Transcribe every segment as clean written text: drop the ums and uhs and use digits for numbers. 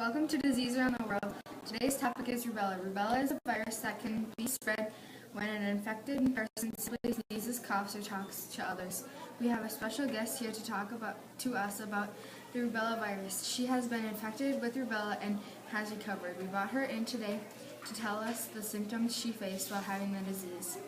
Welcome to Disease Around the World. Today's topic is rubella. Rubella is a virus that can be spread when an infected person simply sneezes, coughs, or talks to others. We have a special guest here to talk to us about the rubella virus. She has been infected with rubella and has recovered. We brought her in today to tell us the symptoms she faced while having the disease.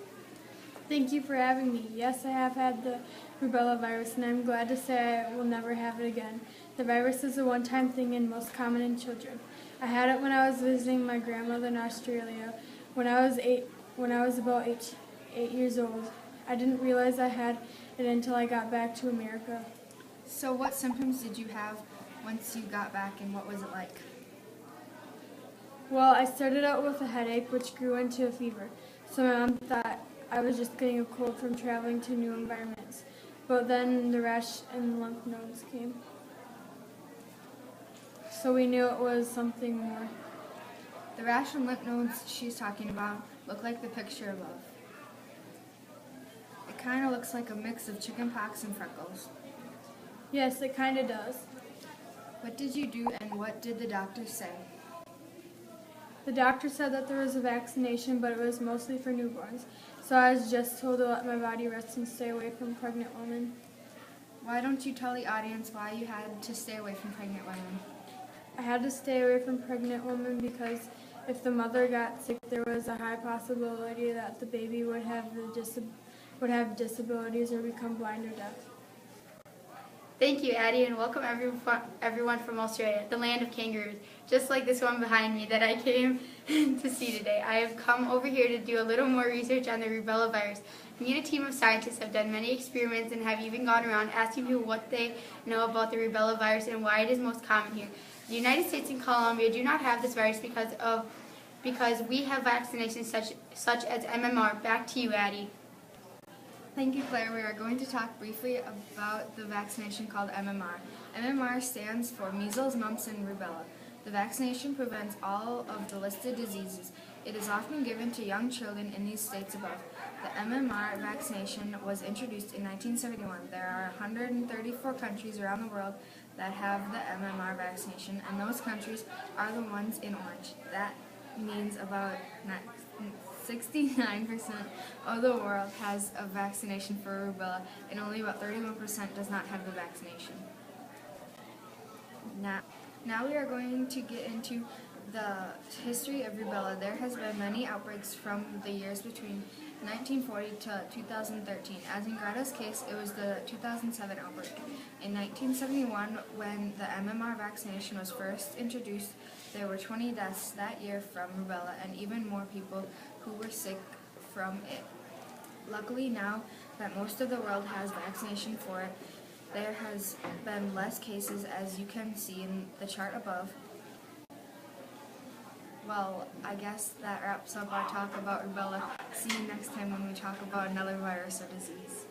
Thank you for having me. Yes, I have had the rubella virus, and I'm glad to say I will never have it again. The virus is a one-time thing and most common in children. I had it when I was visiting my grandmother in Australia when I was about eight years old. I didn't realize I had it until I got back to America. So what symptoms did you have once you got back, and what was it like? Well, I started out with a headache, which grew into a fever. So my mom thought I was just getting a cold from traveling to new environments. But then the rash and lymph nodes came. So we knew it was something more. The rash and lymph nodes she's talking about look like the picture above. It kind of looks like a mix of chickenpox and freckles. Yes, it kind of does. What did you do, and what did the doctor say? The doctor said that there was a vaccination, but it was mostly for newborns. So I was just told to let my body rest and stay away from pregnant women. Why don't you tell the audience why you had to stay away from pregnant women? I had to stay away from pregnant women because if the mother got sick, there was a high possibility that the baby would have disabilities or become blind or deaf. Thank you, Addie, and welcome everyone from Australia, the land of kangaroos, just like this one behind me that I came to see today. I have come over here to do a little more research on the rubella virus. Me and a team of scientists have done many experiments and have even gone around asking people what they know about the rubella virus and why it is most common here. The United States and Colombia do not have this virus because we have vaccinations such as MMR. Back to you, Addie. Thank you, Claire. We are going to talk briefly about the vaccination called MMR. MMR stands for measles, mumps, and rubella. The vaccination prevents all of the listed diseases. It is often given to young children in these states above. The MMR vaccination was introduced in 1971. There are 134 countries around the world that have the MMR vaccination, and those countries are the ones in orange. That means about 69% of the world has a vaccination for rubella, and only about 31% does not have the vaccination. Now we are going to get into the history of rubella. There has been many outbreaks from the years between 1940 to 2013. As in Greta's case, it was the 2007 outbreak. In 1971, when the MMR vaccination was first introduced, there were 20 deaths that year from rubella and even more people who were sick from it. Luckily, now that most of the world has vaccination for it, there has been less cases, as you can see in the chart above. Well, I guess that wraps up our talk about rubella. See you next time when we talk about another virus or disease.